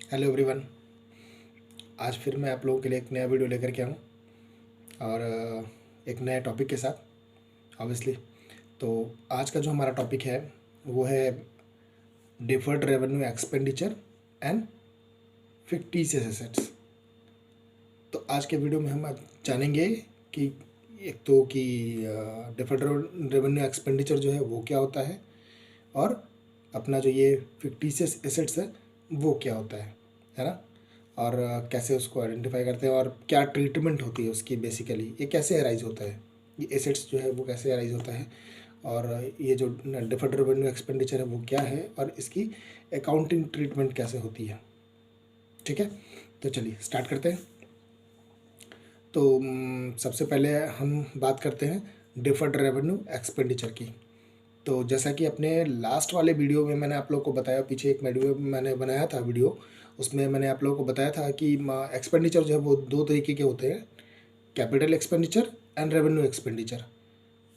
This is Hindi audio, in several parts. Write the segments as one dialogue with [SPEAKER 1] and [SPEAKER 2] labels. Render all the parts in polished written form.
[SPEAKER 1] Hello everyone. आज फिर मैं आप लोगों के लिए एक नया वीडियो लेकर के आऊँ और एक नए टॉपिक के साथ ऑब्वियसली। तो आज का जो हमारा टॉपिक है वो है deferred revenue expenditure and fictitious assets. तो आज के वीडियो में हम आज जानेंगे कि एक तो कि डिफर्ड रेवेन्यू एक्सपेंडिचर जो है वो क्या होता है और अपना जो ये फिक्टिशियस एसेट्स है वो क्या होता है ना। और कैसे उसको आइडेंटिफाई करते हैं और क्या ट्रीटमेंट होती है उसकी, बेसिकली ये कैसे अराइज होता है, ये एसेट्स जो है वो कैसे अराइज होता है और ये जो डिफर्ड रेवेन्यू एक्सपेंडिचर है वो क्या है और इसकी अकाउंटिंग ट्रीटमेंट कैसे होती है। ठीक है, तो चलिए स्टार्ट करते हैं। तो सबसे पहले हम बात करते हैं डिफर्ड रेवेन्यू एक्सपेंडिचर की। तो जैसा कि अपने लास्ट वाले वीडियो में मैंने आप लोगों को बताया, पीछे एक वीडियो मैंने बनाया था वीडियो, उसमें मैंने आप लोगों को बताया था कि एक्सपेंडिचर जो है वो दो तरीके के होते हैं, capital expenditure and revenue expenditure.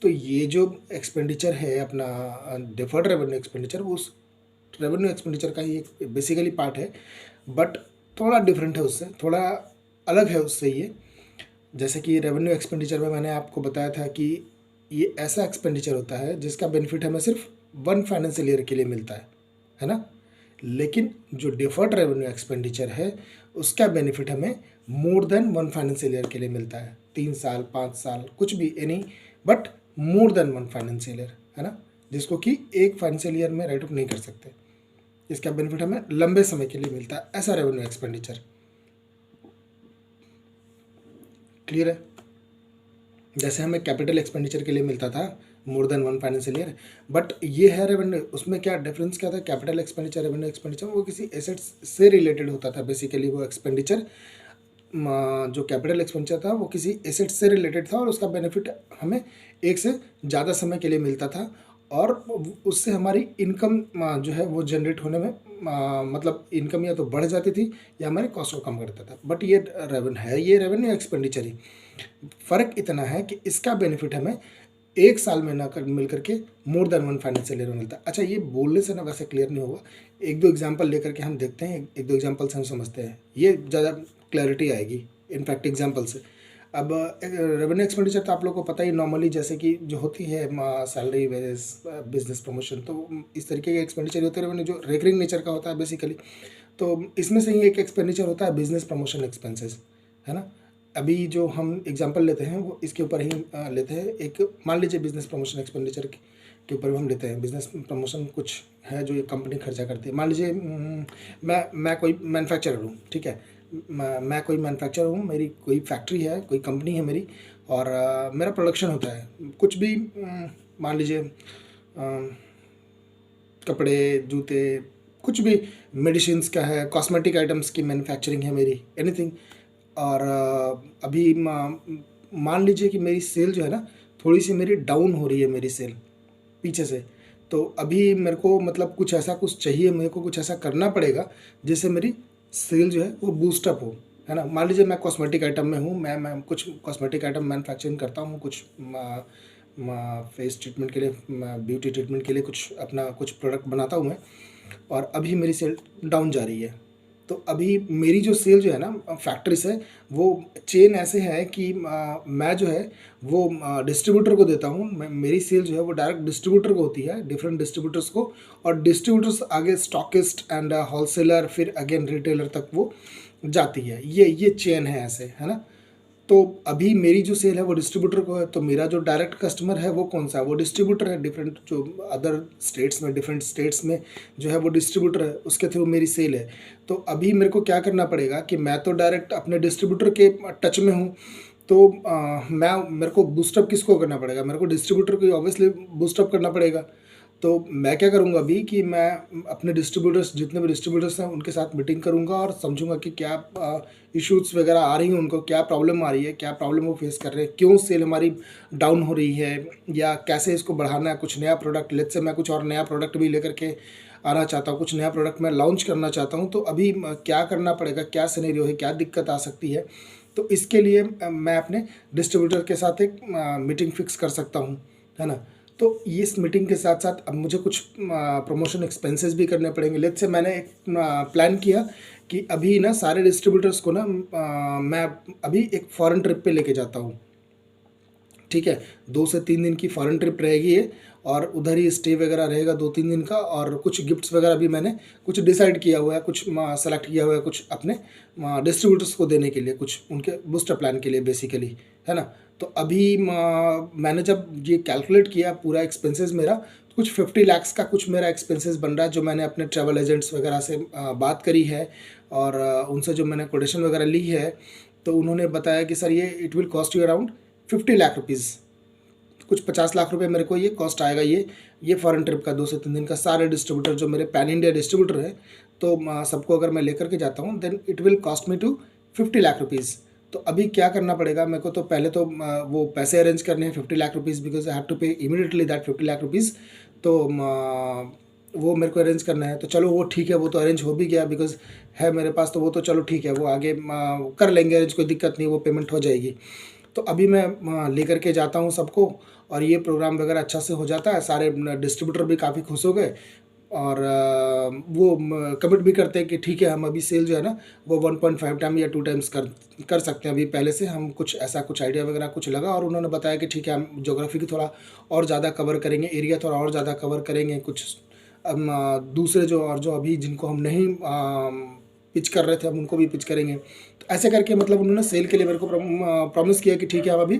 [SPEAKER 1] तो ये जो एक्सपेंडिचर है अपना डिफर्ड रेवेन्यू एक्सपेंडिचर, वो उस रेवेन्यू एक्सपेंडिचर का ही एक बेसिकली पार्ट है, बट थोड़ा डिफरेंट है उससे, थोड़ा अलग है उससे ये। जैसे कि रेवेन्यू एक्सपेंडिचर में मैंने आपको बताया था कि ये ऐसा एक्सपेंडिचर होता है जिसका बेनिफिट हमें सिर्फ वन फाइनेंशियल ईयर के लिए मिलता है ना। लेकिन जो डिफर्ड रेवेन्यू एक्सपेंडिचर है उसका बेनिफिट हमें more than one financial year के लिए मिलता है, 3 साल 5 साल कुछ भी any, but more than one financial year, है ना, जिसको कि एक फाइनेंशियल ईयर में राइट ऑफ नहीं कर सकते। इसका बेनिफिट हमें लंबे समय के लिए मिलता है, ऐसा रेवेन्यू एक्सपेंडिचर। क्लियर है? जैसे हमें कैपिटल एक्सपेंडिचर के लिए मिलता था more than one financial year, but ये है रेवेन्यू, उसमें क्या डिफरेंस क्या था, कैपिटल एक्सपेंडिचर रेवेन्यू एक्सपेंडिचर वो किसी एसेट्स से रिलेटेड होता था बेसिकली। वो एक्सपेंडिचर जो कैपिटल एक्सपेंडिचर था वो किसी एसेट से रिलेटेड था और उसका बेनिफिट हमें एक से ज़्यादा समय के लिए मिलता था और उससे हमारी इनकम जो है वो जनरेट होने में मतलब इनकम या तो बढ़ जाती थी या हमारे कॉस्ट को कम कर देता था। बट ये रेवेन्यू एक्सपेंडिचर ही, फ़र्क इतना है कि इसका बेनिफिट हमें एक साल में ना कर मिल करके more than one financial year में मिलता है। अच्छा, ये बोलने से ना वैसे क्लियर नहीं होगा, एक दो एग्जांपल लेकर के हम देखते हैं, एक दो एग्जांपल से हम समझते हैं, ये ज़्यादा क्लैरिटी आएगी इनफैक्ट एग्जांपल से। अब रेवेन्यू एक्सपेंडिचर तो आप लोगों को पता ही नॉर्मली जैसे कि जो होती है सैलरी, वेजेस, बिजनेस प्रमोशन, तो इस तरीके के एक्सपेंडिचर होते हैं रेवेन्यू जो रेकरिंग नेचर का होता है बेसिकली। तो इसमें से ही एक एक्सपेंडिचर होता है बिजनेस प्रमोशन एक्सपेंसेस, है ना। अभी जो हम एग्जांपल लेते हैं वो इसके ऊपर ही लेते हैं। एक मान लीजिए बिजनेस प्रमोशन एक्सपेंडिचर के ऊपर हम लेते हैं। बिजनेस प्रमोशन कुछ है जो ये कंपनी खर्चा करती है। मान लीजिए मैं कोई मैन्युफैक्चरर हूँ, ठीक है, मैं कोई मैन्युफैक्चरर हूँ, मेरी कोई फैक्ट्री है, कोई कंपनी है मेरी, और मेरा प्रोडक्शन होता है कुछ भी, मान लीजिए कपड़े, जूते, कुछ भी, मेडिसिन्स का है, कॉस्मेटिक आइटम्स की मैन्युफैक्चरिंग है मेरी, एनीथिंग। और अभी मान लीजिए कि मेरी सेल जो है ना थोड़ी सी मेरी डाउन हो रही है, मेरी सेल पीछे से। तो अभी मेरे को मतलब कुछ ऐसा कुछ चाहिए, मेरे को कुछ ऐसा करना पड़ेगा जिससे मेरी सेल जो है वो बूस्टअप हो, है ना। मान लीजिए मैं कॉस्मेटिक आइटम में हूँ, मैं कुछ कॉस्मेटिक आइटम मैन्युफैक्चरिंग करता हूँ, कुछ फेस ट्रीटमेंट के लिए, ब्यूटी ट्रीटमेंट के लिए कुछ अपना कुछ प्रोडक्ट बनाता हूँ मैं, और अभी मेरी सेल डाउन जा रही है। तो अभी मेरी जो सेल जो है ना फैक्ट्री से, वो चेन ऐसे है कि मैं जो है वो डिस्ट्रीब्यूटर को देता हूँ। मेरी सेल जो है वो डायरेक्ट डिस्ट्रीब्यूटर को होती है, डिफरेंट डिस्ट्रीब्यूटर्स को, और डिस्ट्रीब्यूटर्स आगे स्टॉकिस्ट एंड होलसेलर, फिर अगेन रिटेलर तक वो जाती है। ये चेन है ऐसे, है ना। तो अभी मेरी जो सेल है वो डिस्ट्रीब्यूटर को है, तो मेरा जो डायरेक्ट कस्टमर है वो कौन सा है, वो डिस्ट्रीब्यूटर है। डिफरेंट जो अदर स्टेट्स में, डिफरेंट स्टेट्स में जो है वो डिस्ट्रीब्यूटर है, उसके थ्रू मेरी सेल है। तो अभी मेरे को क्या करना पड़ेगा कि मैं तो डायरेक्ट अपने डिस्ट्रीब्यूटर के टच में हूँ, तो मेरे को बूस्टअप किसको करना पड़ेगा, मेरे को डिस्ट्रीब्यूटर को ऑब्वियसली बूस्टअप करना पड़ेगा। तो मैं क्या करूँगा अभी कि मैं अपने डिस्ट्रीब्यूटर्स, जितने भी डिस्ट्रीब्यूटर्स हैं उनके साथ मीटिंग करूँगा और समझूंगा कि क्या इश्यूज़ वगैरह आ रही हैं, उनको क्या प्रॉब्लम आ रही है, क्या प्रॉब्लम वो फेस कर रहे हैं, क्यों सेल हमारी डाउन हो रही है, या कैसे इसको बढ़ाना है। कुछ नया प्रोडक्ट, लेट्स से मैं कुछ और नया प्रोडक्ट भी लेकर के आना चाहता हूँ, कुछ नया प्रोडक्ट मैं लॉन्च करना चाहता हूँ, तो अभी क्या करना पड़ेगा, क्या सिनेरियो है, क्या दिक्कत आ सकती है। तो इसके लिए मैं अपने डिस्ट्रीब्यूटर के साथ एक मीटिंग फिक्स कर सकता हूँ, है ना। तो इस मीटिंग के साथ साथ अब मुझे कुछ प्रमोशन एक्सपेंसेस भी करने पड़ेंगे। लेट्स से मैंने एक प्लान किया कि अभी ना सारे डिस्ट्रीब्यूटर्स को ना मैं अभी एक फॉरेन ट्रिप पे लेके जाता हूँ, ठीक है। 2 से 3 दिन की फॉरेन ट्रिप रहेगी ये, और उधर ही स्टे वगैरह रहेगा 2-3 दिन का, और कुछ गिफ्ट्स वगैरह भी मैंने कुछ डिसाइड किया हुआ है, कुछ सेलेक्ट किया हुआ है, कुछ अपने डिस्ट्रीब्यूटर्स को देने के लिए, कुछ उनके बूस्टर प्लान के लिए बेसिकली, है ना। तो अभी मैंने जब ये कैलकुलेट किया पूरा एक्सपेंसेस मेरा, तो कुछ 50 लाख्स का कुछ मेरा एक्सपेंसेस बन रहा है, जो मैंने अपने ट्रैवल एजेंट्स वगैरह से बात करी है, और उनसे जो मैंने कोटेशन वगैरह ली है, तो उन्होंने बताया कि सर ये it will cost you around 50 lakh rupees, कुछ 50 लाख रुपए मेरे को ये कॉस्ट आएगा, ये फॉरेन ट्रिप का 2 से 3 दिन का। सारे डिस्ट्रीब्यूटर जो मेरे पैन इंडिया डिस्ट्रीब्यूटर है, तो सबको अगर मैं लेकर के जाता हूँ, then it will cost me to 50 lakh rupees. तो अभी क्या करना पड़ेगा मेरे को, तो पहले तो वो पैसे अरेंज करने हैं 50 lakh rupees, because I have to pay immediately that 50 lakh rupees. तो वो मेरे को अरेंज करना है, तो चलो वो ठीक है, वो तो अरेंज हो भी गया, बिकॉज है मेरे पास, तो वो तो चलो ठीक है, वो आगे कर लेंगे अरेंज, कोई दिक्कत नहीं, वो पेमेंट हो जाएगी। तो अभी मैं लेकर के जाता हूँ सबको, और ये प्रोग्राम वगैरह अच्छा से हो जाता है, सारे डिस्ट्रीब्यूटर भी काफ़ी खुश हो गए, और वो कमिट भी करते हैं कि ठीक है, हम अभी सेल जो है ना वो 1.5 टाइम या 2 टाइम्स कर सकते हैं। अभी पहले से हम कुछ ऐसा कुछ आइडिया वगैरह कुछ लगा, और उन्होंने बताया कि ठीक है, हम ज्योग्राफी की थोड़ा और ज़्यादा कवर करेंगे, एरिया थोड़ा और ज़्यादा कवर करेंगे, कुछ दूसरे जो और जो अभी जिनको हम नहीं पिच कर रहे थे, हम उनको भी पिच करेंगे। तो ऐसे करके मतलब उन्होंने सेल के लिए मेरे को प्रॉमिस किया कि ठीक है, हम अभी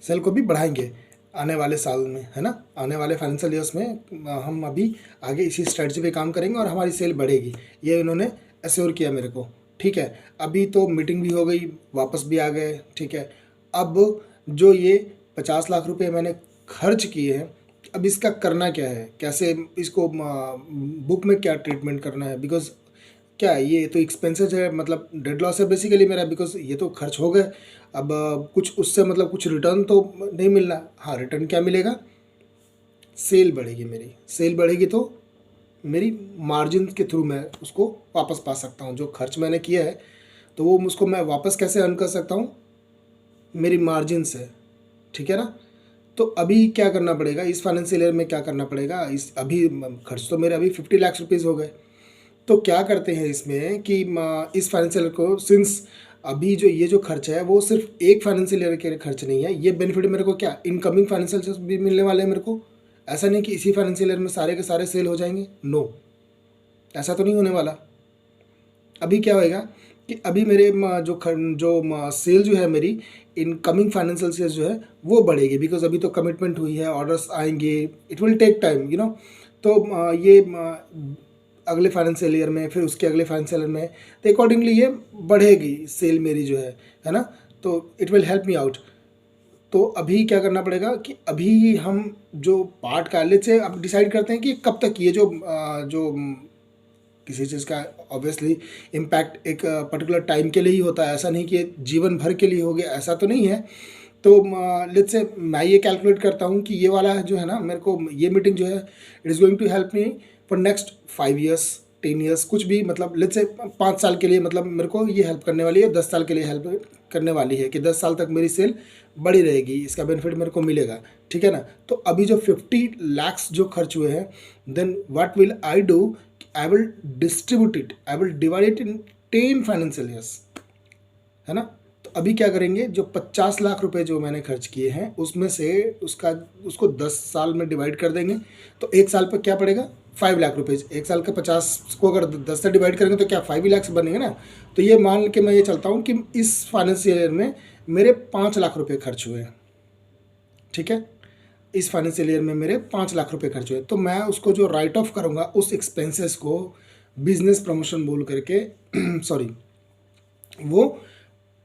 [SPEAKER 1] सेल को भी बढ़ाएंगे आने वाले साल में, है ना, आने वाले फाइनेंशियल ईयर्स में हम अभी आगे इसी स्ट्रेटजी पे काम करेंगे और हमारी सेल बढ़ेगी, ये उन्होंने एश्योर किया मेरे को, ठीक है। अभी तो मीटिंग भी हो गई, वापस भी आ गए, ठीक है। अब जो ये 50 लाख रुपए मैंने खर्च किए हैं, अब इसका करना क्या है, कैसे इसको बुक में क्या ट्रीटमेंट करना है, बिकॉज क्या है, ये तो एक्सपेंसेस है, मतलब डेड लॉस है बेसिकली मेरा, बिकॉज ये तो खर्च हो गए। अब कुछ उससे मतलब कुछ रिटर्न तो नहीं मिलना। हाँ, रिटर्न क्या मिलेगा, सेल बढ़ेगी, मेरी सेल बढ़ेगी तो मेरी मार्जिन के थ्रू मैं उसको वापस पा सकता हूँ। जो खर्च मैंने किया है तो वो उसको मैं वापस कैसे अर्न कर सकता हूँ, मेरी मार्जिन से, ठीक है ना। तो अभी क्या करना पड़ेगा इस फाइनेंशियल ईयर में, क्या करना पड़ेगा, इस अभी खर्च तो मेरे अभी 50 लाख रुपीज़ हो गए। तो क्या करते हैं इसमें कि इस फाइनेंशियल ईयर को, सिंस अभी जो ये जो खर्च है वो सिर्फ एक फाइनेंशियल ईयर के खर्च नहीं है, ये बेनिफिट मेरे को क्या इनकमिंग फाइनेंशियल ईयर भी मिलने वाले हैं मेरे को। ऐसा नहीं कि इसी फाइनेंशियल ईयर में सारे के सारे सेल हो जाएंगे, नो, ऐसा तो नहीं होने वाला। अभी क्या होएगा कि अभी मेरे जो सेल जो है मेरी इनकमिंग फाइनेंशियल ईयर जो है वो बढ़ेगी, बिकॉज अभी तो कमिटमेंट हुई है, ऑर्डर्स आएंगे, इट विल टेक टाइम, तो ये अगले फाइनेंशियल ईयर में, फिर उसके अगले फाइनेंशियल ईयर में, तो अकॉर्डिंगली ये बढ़ेगी सेल मेरी जो है ना। तो it will help me out. तो अभी क्या करना पड़ेगा कि अभी हम जो पार्ट का लेट से अब डिसाइड करते हैं कि कब तक ये जो किसी चीज़ का ऑब्वियसली इम्पैक्ट एक पर्टिकुलर टाइम के लिए ही होता है, ऐसा नहीं कि जीवन भर के लिए हो गया, ऐसा तो नहीं है। तो लेट्स से मैं ये कैलकुलेट करता हूँ कि ये वाला जो है ना, मेरे को ये मीटिंग जो है it is going to help me for next 5 years 10 years, कुछ भी, मतलब लेट्स से 5 साल के लिए, मतलब मेरे को ये हेल्प करने वाली है, 10 साल के लिए हेल्प करने वाली है, कि 10 साल तक मेरी सेल बड़ी रहेगी, इसका बेनिफिट मेरे को मिलेगा, ठीक है ना। तो अभी जो 50 लाख्स जो खर्च हुए हैं, then what will I do, I will distribute it, I will divide it in 10 financial years, है ना। तो अभी क्या करेंगे, जो 50 लाख रुपए जो मैंने खर्च किए हैं उसमें से उसको 10 साल में डिवाइड कर देंगे, तो एक साल पर क्या पड़ेगा, 5 लाख रुपए। एक साल का 50 को अगर 10 से डिवाइड करेंगे तो क्या 5 ही लाख बनेंगे ना। तो ये मान के मैं ये चलता हूँ कि इस फाइनेंशियल ईयर में मेरे 5 लाख रुपये खर्च हुए, ठीक है। इस फाइनेंशियल ईयर में मेरे 5 लाख रुपए खर्च हुए, तो मैं उसको जो राइट ऑफ करूँगा उस एक्सपेंसेस को बिजनेस प्रमोशन बोल करके सॉरी, वो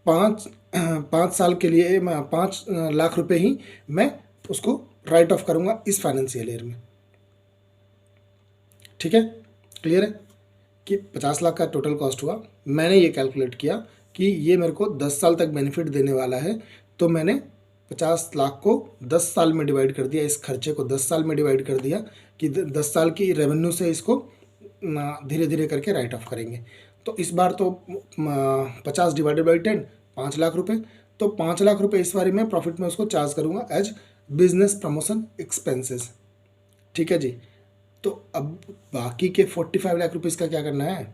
[SPEAKER 1] 5 साल के लिए मैं 5 लाख रुपए ही मैं उसको राइट ऑफ करूँगा इस फाइनेंशियल ईयर में, ठीक है। क्लियर है कि 50 लाख का टोटल कॉस्ट हुआ, मैंने ये कैलकुलेट किया कि ये मेरे को 10 साल तक बेनिफिट देने वाला है, तो मैंने 50 लाख को 10 साल में डिवाइड कर दिया, इस खर्चे को 10 साल में डिवाइड कर दिया कि 10 साल की रेवेन्यू से इसको धीरे धीरे करके राइट ऑफ करेंगे। तो इस बार तो 50 डिवाइडेड बाई 10 5 लाख रुपए, तो 5 लाख रुपए इस बार मैं प्रॉफिट में उसको चार्ज करूँगा एज बिजनेस प्रमोशन एक्सपेंसेस, ठीक है जी। तो अब बाकी के 45 लाख रुपीज़ का क्या करना है,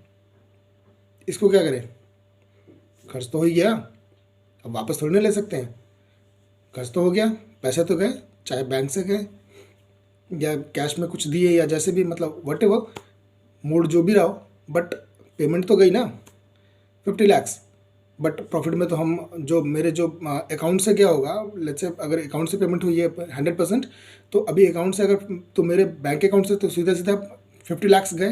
[SPEAKER 1] इसको क्या करें, खर्च तो हो ही गया, अब वापस थोड़ी ना ले सकते हैं, खर्च तो हो गया, पैसे तो गए, चाहे बैंक से गए या कैश में कुछ दिए या जैसे भी, मतलब वट एवर मोड जो भी रहा हो, बट पेमेंट तो गई ना 50 लाख। बट प्रॉफिट में तो हम जो मेरे जो अकाउंट से क्या होगा, लेट्स से अगर अकाउंट से पेमेंट हुई है 100%, तो अभी अकाउंट से अगर तो मेरे बैंक अकाउंट से तो सीधा सीधा 50 लाख गए।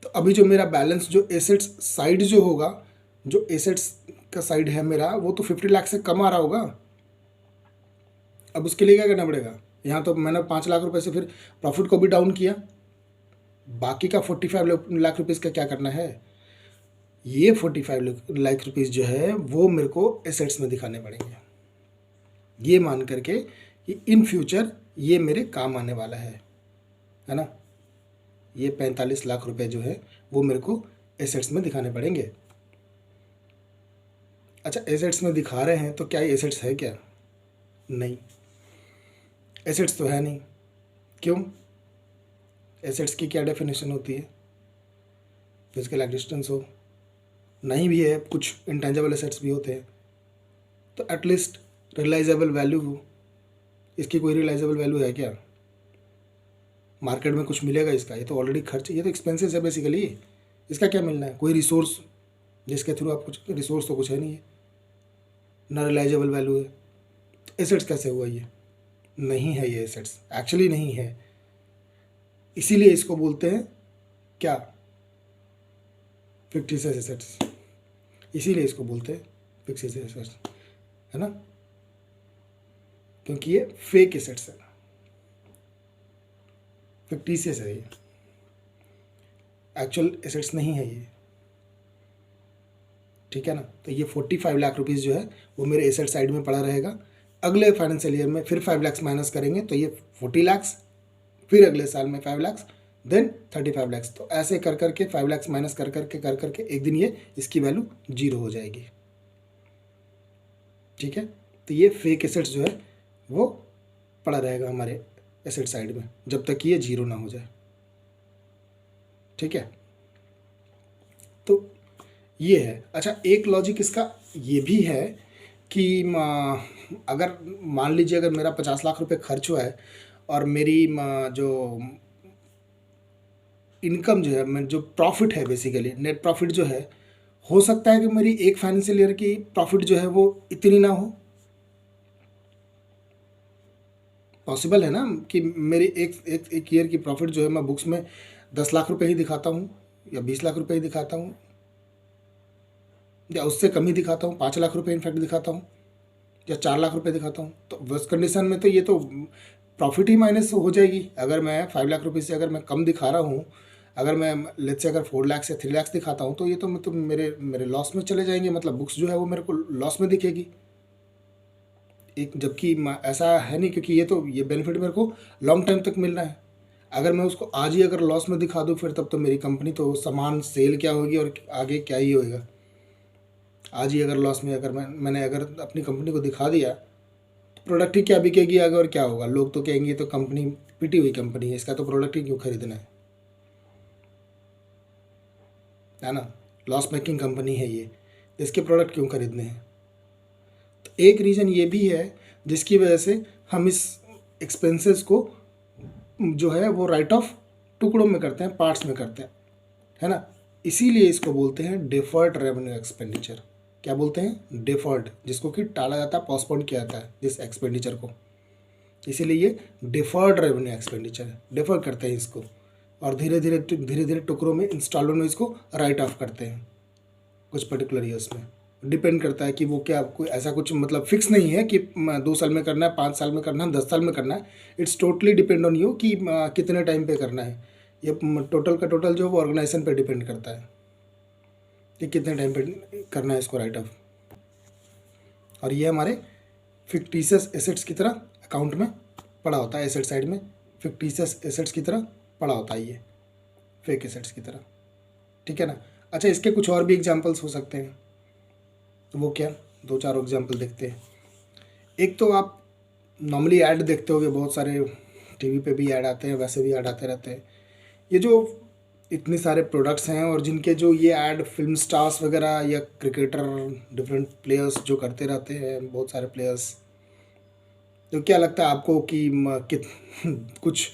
[SPEAKER 1] तो अभी जो मेरा बैलेंस जो एसेट्स साइड जो होगा, जो एसेट्स का साइड है मेरा, वो तो 50 लाख से कम आ रहा होगा। अब उसके लिए क्या करना पड़ेगा, यहाँ तो मैंने 5 लाख रुपए से फिर प्रॉफिट को भी डाउन किया, बाकी का 45 लाख रुपीज़ का क्या करना है, ये 45 लाख रुपीज़ जो है वो मेरे को एसेट्स में दिखाने पड़ेंगे, ये मान करके कि इन फ्यूचर ये मेरे काम आने वाला है ना। ये 45 लाख रुपए जो है वो मेरे को एसेट्स में दिखाने पड़ेंगे। अच्छा, एसेट्स में दिखा रहे हैं तो क्या ये एसेट्स है क्या, नहीं, एसेट्स तो है नहीं। क्यों, एसेट्स की क्या डेफिनेशन होती है, फिजिकल एग्जिस्टेंस हो, नहीं भी है, कुछ इंटेंजिबल एसेट्स भी होते हैं, तो एटलीस्ट रियलाइजेबल वैल्यू हो। इसकी कोई रियलाइजेबल वैल्यू है क्या, मार्केट में कुछ मिलेगा इसका, ये तो ऑलरेडी खर्च, ये तो एक्सपेंसेस है बेसिकली, इसका क्या मिलना है, कोई रिसोर्स जिसके थ्रू आप कुछ, रिसोर्स तो कुछ है नहीं है, ना रियलाइजेबल वैल्यू है, एसेट्स कैसे हुआ, ये नहीं है, ये एसेट्स एक्चुअली नहीं है। इसीलिए इसको बोलते हैं क्या, फिक्टिशियस एसेट्स, इसीलिए इसको बोलते हैं फिक्टिशियस एसेट्स, है ना, क्योंकि ये फेक एसेट्स है, फिक्टिशियस है, ये एक्चुअल एसेट्स नहीं है ये, ठीक है ना। तो ये 45 लाख रुपीज़ जो है वो मेरे एसेट साइड में पड़ा रहेगा। अगले फाइनेंशियल ईयर में फिर 5 लाख माइनस करेंगे तो ये 40 लाख, फिर अगले साल में 5 लाख, देन 35 लाख। तो ऐसे कर करके 5 लाख माइनस कर करके एक दिन ये इसकी वैल्यू 0 हो जाएगी, ठीक है। तो ये फेक एसेट्स जो है वो पड़ा रहेगा हमारे एसेट साइड में जब तक ये 0 ना हो जाए, ठीक है। तो ये है। अच्छा, एक लॉजिक इसका ये भी है कि अगर मान लीजिए अगर मेरा 50 लाख रुपए खर्च हुआ है और मेरी जो इनकम जो है, मैं जो प्रॉफिट है बेसिकली नेट प्रॉफिट जो है, हो सकता है कि मेरी एक फाइनेंशियल ईयर की प्रॉफिट जो है वो इतनी ना हो, पॉसिबल है ना कि मेरी एक ईयर की प्रॉफिट जो है मैं बुक्स में 10 लाख रुपए ही दिखाता हूँ या 20 लाख रुपए ही दिखाता हूँ या उससे कम ही दिखाता हूँ, 5 लाख रुपए इनफैक्ट दिखाता हूँ या 4 लाख रुपए दिखाता हूँ, तो उस कंडीशन में तो ये तो प्रॉफिट ही माइनस हो जाएगी। अगर मैं 5 लाख रुपए से अगर मैं कम दिखा रहा हूँ, अगर मैं लेट्स से अगर 4 लाख या 3 लाख दिखाता हूँ, तो ये तो मतलब मेरे लॉस में चले जाएंगे, मतलब बुक्स जो है वो मेरे को लॉस में दिखेगी एक, जबकि ऐसा है नहीं, क्योंकि ये बेनिफिट मेरे को लॉन्ग टाइम तक मिलना है। अगर मैं उसको आज ही अगर लॉस में दिखा दूँ फिर तब तो मेरी कंपनी तो सामान सेल क्या होगी और आगे क्या ही होएगा। आज ही अगर लॉस में अगर मैंने अगर अपनी कंपनी को दिखा दिया तो प्रोडक्ट ही क्या बिकेगी आगे और क्या होगा, लोग तो कहेंगे तो कंपनी पिटी हुई कंपनी है, इसका तो प्रोडक्ट ही क्यों खरीदना है ना, लॉस मेकिंग कंपनी है ये, इसके प्रोडक्ट क्यों खरीदने हैं। तो एक रीज़न ये भी है जिसकी वजह से हम इस एक्सपेंसेस को जो है वो राइट ऑफ टुकड़ों में करते हैं, पार्ट्स में करते हैं, है ना। इसीलिए इसको बोलते हैं डिफर्ड रेवेन्यू एक्सपेंडिचर। क्या बोलते हैं, डिफर्ड, जिसको कि टाला जाता है, पोस्टपोन किया जाता है जिस एक्सपेंडिचर को, इसीलिए ये डिफर्ड रेवेन्यू एक्सपेंडिचर है। डिफर करते हैं इसको और धीरे धीरे टुकड़ों में, इंस्टॉलमेंट में इसको राइट ऑफ करते हैं कुछ पर्टिकुलर ईयर्स में। डिपेंड करता है कि वो क्या, कोई ऐसा कुछ मतलब फिक्स नहीं है कि 2 साल में करना है, 5 साल में करना है, 10 साल में करना है। It's totally depend on you कि कितने टाइम पे करना है। ये टोटल का टोटल जो वो ऑर्गेनाइजेशन पे डिपेंड करता है कि कितने टाइम पे करना है इसको राइट ऑफ। और ये हमारे फिक्टिशियस एसेट्स की तरह अकाउंट में पड़ा होता है, एसेट साइड में फिक्टिशियस एसेट्स की तरह पड़ा होता है, ये फेक एसेट्स की तरह, ठीक है ना। अच्छा, इसके कुछ और भी एग्जांपल्स हो सकते हैं, तो वो क्या, 2-4 एग्जांपल देखते हैं। एक तो आप नॉर्मली ऐड देखते होगे बहुत सारे टीवी पे भी ऐड आते हैं, वैसे भी ऐड आते रहते हैं। ये जो इतने सारे प्रोडक्ट्स हैं और जिनके जो ये ऐड फिल्म स्टार्स वगैरह या क्रिकेटर, डिफरेंट प्लेयर्स जो करते रहते हैं, बहुत सारे प्लेयर्स, तो क्या लगता है आपको कि कुछ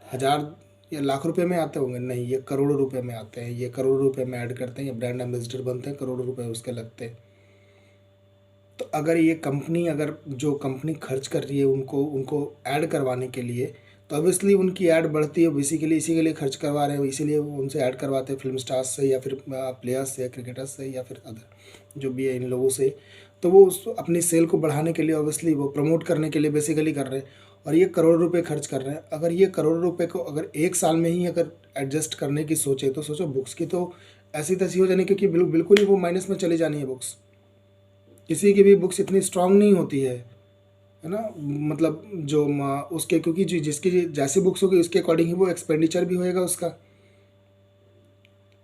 [SPEAKER 1] हज़ार या लाख रुपए में आते होंगे? नहीं, ये करोड़ों रुपए में आते हैं। ये करोड़ों रुपए में ऐड करते हैं, ये ब्रांड एम्बेसडर बनते हैं, करोड़ों रुपए उसके लगते हैं। तो अगर ये कंपनी, अगर जो कंपनी खर्च कर रही है उनको उनको ऐड करवाने के लिए, तो ऑब्वियसली उनकी ऐड बढ़ती है, इसी के लिए खर्च करवा रहे हैं, इसीलिए वो उनसे ऐड करवाते हैं, फिल्म स्टार्स से या फिर प्लेयर्स से, क्रिकेटर्स से या फिर अदर जो भी है इन लोगों से। तो वो अपनी सेल को बढ़ाने के लिए, ऑब्वियसली वो प्रमोट करने के लिए बेसिकली कर रहे हैं, और ये करोड़ों रुपए खर्च कर रहे हैं। अगर ये करोड़ों रुपए को अगर एक साल में ही अगर एडजस्ट करने की सोचे, तो सोचो बुक्स की तो ऐसी तैसी हो जानी, क्योंकि बिल्कुल ही वो माइनस में चली जानी है बुक्स। किसी की भी बुक्स इतनी स्ट्रांग नहीं होती है ना, मतलब जो उसके, क्योंकि जिसकी जैसी बुक्स होगी उसके अकॉर्डिंग ही वो एक्सपेंडिचर भी होएगा उसका,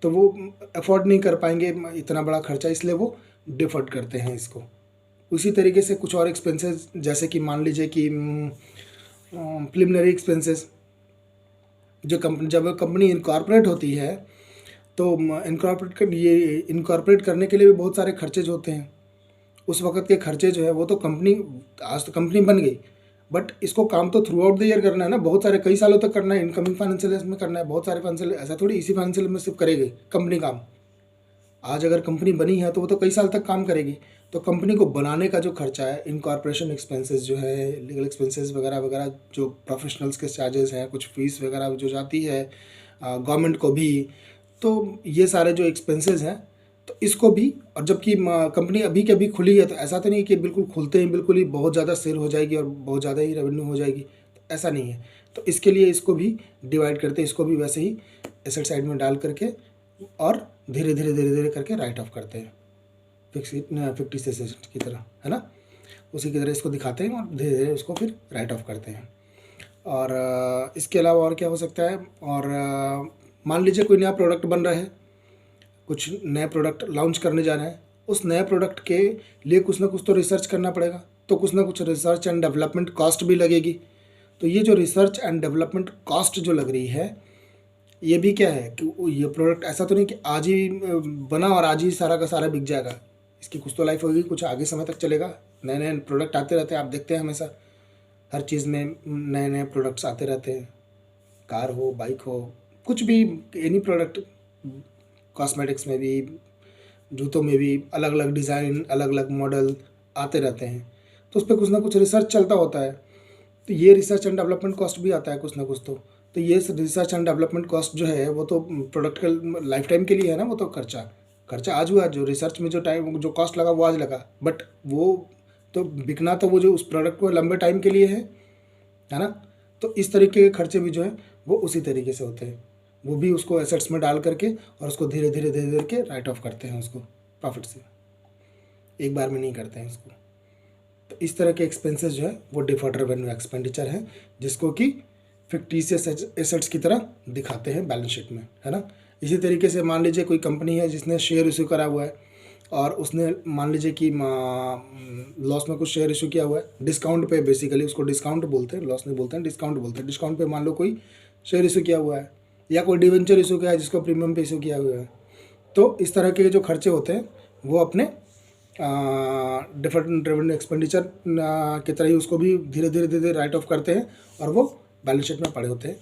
[SPEAKER 1] तो वो अफोर्ड नहीं कर पाएंगे इतना बड़ा खर्चा, इसलिए वो डिफर्ड करते हैं इसको। उसी तरीके से कुछ और एक्सपेंसेस, जैसे कि मान लीजिए कि प्रिलिमिनरी एक्सपेंसेस, जब कंपनी इनकॉर्पोरेट होती है, तो इनकॉर्पोरेट करने के लिए भी बहुत सारे खर्चे जो होते हैं, उस वक्त के खर्चे जो है वो तो कंपनी, आज तो कंपनी बन गई, बट इसको काम तो थ्रू आउट द ईयर करना है ना, बहुत सारे कई सालों तक करना है, इनकमिंग फाइनेंशियल ईयर में करना है, बहुत सारे फाइनेंशियल, ऐसा थोड़ी इसी फाइनेंशियल में सिर्फ करेगी कंपनी काम। आज अगर कंपनी बनी है तो वो तो कई साल तक काम करेगी। तो कंपनी को बनाने का जो खर्चा है, इनकॉर्पोरेशन एक्सपेंसेस जो है, लीगल एक्सपेंसेस वगैरह वगैरह, जो प्रोफेशनल्स के चार्जेस हैं, कुछ फीस वगैरह जो जाती है गवर्नमेंट को भी, तो ये सारे जो एक्सपेंसेस हैं, तो इसको भी, और जबकि कंपनी अभी के अभी खुली है, तो ऐसा तो नहीं कि बिल्कुल खुलते ही बिल्कुल ही बहुत ज़्यादा सेल हो जाएगी और बहुत ज़्यादा ही रेवेन्यू हो जाएगी, तो ऐसा नहीं है। तो इसके लिए इसको भी डिवाइड करते हैं, इसको भी वैसे ही एसेट साइड में डाल करके और धीरे धीरे करके राइट ऑफ करते हैं, फिक्टिस एसेट की तरह, है ना, उसी की तरह इसको दिखाते हैं और धीरे धीरे उसको फिर राइट ऑफ करते हैं। और इसके अलावा और क्या हो सकता है, और मान लीजिए कोई नया प्रोडक्ट बन रहा है, कुछ नए प्रोडक्ट लॉन्च करने जा रहे हैं, उस नए प्रोडक्ट के लिए कुछ ना कुछ तो रिसर्च करना पड़ेगा, तो कुछ ना कुछ रिसर्च एंड डेवलपमेंट कॉस्ट भी लगेगी। तो ये जो रिसर्च एंड डेवलपमेंट कॉस्ट जो लग रही है, ये भी क्या है कि ये प्रोडक्ट ऐसा तो नहीं कि आज ही बना और आज ही सारा का सारा बिक जाएगा, इसकी कुछ तो लाइफ होगी, कुछ आगे समय तक चलेगा। नए नए प्रोडक्ट आते रहते हैं, आप देखते हैं हमेशा हर चीज़ में नए नए प्रोडक्ट्स आते रहते हैं, कार हो, बाइक हो, कुछ भी, एनी प्रोडक्ट, कॉस्मेटिक्स में भी, जूतों में भी अलग अलग डिज़ाइन, अलग अलग मॉडल आते रहते हैं, तो उस पर कुछ ना कुछ रिसर्च चलता होता है। तो ये रिसर्च एंड डेवलपमेंट कॉस्ट भी आता है कुछ ना कुछ तो ये रिसर्च एंड डेवलपमेंट कॉस्ट जो है वो तो प्रोडक्ट के लाइफ टाइम के लिए है ना, वो तो खर्चा आज हुआ, जो रिसर्च में जो टाइम जो कॉस्ट लगा वो आज लगा, बट वो तो बिकना तो वो जो उस प्रोडक्ट को लंबे टाइम के लिए है ना। तो इस तरीके के खर्चे भी जो है वो उसी तरीके से होते हैं, वो भी उसको एसेट्स में डाल करके और उसको धीरे धीरे के राइट ऑफ करते हैं उसको प्रॉफिट से, एक बार में नहीं करते हैं इसको। तो इस तरह के एक्सपेंसेस जो है वो डिफर्ड रेवेन्यू एक्सपेंडिचर है, जिसको कि फिक्टिशियस एसेट्स की तरह दिखाते हैं बैलेंस शीट में, है ना। इसी तरीके से मान लीजिए कोई कंपनी है जिसने शेयर इशू करा हुआ है, और उसने मान लीजिए कि लॉस में कुछ शेयर इशू किया हुआ है, डिस्काउंट पे, बेसिकली उसको डिस्काउंट बोलते हैं, लॉस नहीं बोलते हैं, डिस्काउंट बोलते हैं। डिस्काउंट पे मान लो कोई शेयर इशू किया हुआ है, या कोई डिवेंचर इशू किया है जिसको प्रीमियम पे इशू किया हुआ है, तो इस तरह के जो खर्चे होते हैं वो अपने डिफरेंट रेवेन्यू एक्सपेंडिचर की तरह ही उसको भी धीरे धीरे राइट ऑफ करते हैं, और वो बैलेंस शीट में पड़े होते हैं।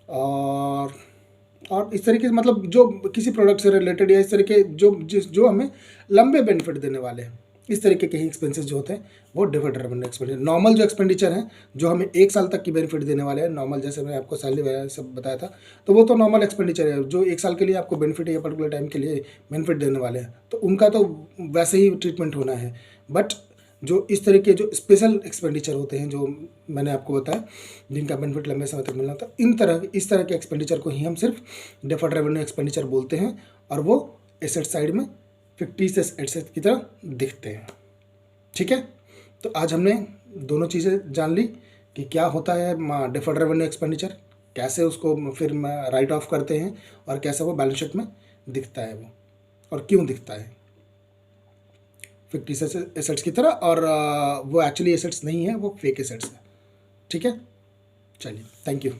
[SPEAKER 1] और इस तरीके से, मतलब जो किसी प्रोडक्ट से रिलेटेड या इस तरीके जो हमें लंबे बेनिफिट देने वाले हैं, इस तरीके के ही एक्सपेंसेस जो होते हैं वो डिफर्ड रेवेन्यू एक्सपेंडिचर। नॉर्मल जो एक्सपेंडिचर हैं जो हमें एक साल तक की बेनिफिट देने वाले हैं, नॉर्मल, जैसे मैं आपको सैलरी वगैरह सब बताया था, तो वो तो नॉर्मल एक्सपेंडिचर है जो एक साल के लिए आपको बेनिफिट है या पर्टिकुलर टाइम के लिए बेनिफिट देने वाले हैं, तो उनका तो वैसे ही ट्रीटमेंट होना है। बट जो इस तरह के जो स्पेशल एक्सपेंडिचर होते हैं, जो मैंने आपको बताया, जिनका बेनिफिट लंबे समय तक मिलना था, इस तरह के एक्सपेंडिचर को ही हम सिर्फ डिफर्ड रेवेन्यू एक्सपेंडिचर बोलते हैं, और वो एसेट साइड में फिक्टिशियस एसेट की तरह दिखते हैं। ठीक है, तो आज हमने दोनों चीज़ें जान ली कि क्या होता है डिफर्ड रेवेन्यू एक्सपेंडिचर, कैसे उसको फिर राइट ऑफ करते हैं, और कैसे वो बैलेंस शीट में दिखता है वो, और क्यों दिखता है फिक्टिशियस एसेट्स की तरह, और वो एक्चुअली एसेट्स नहीं है, वो फेक एसेट्स है। ठीक है, चलिए, थैंक यू।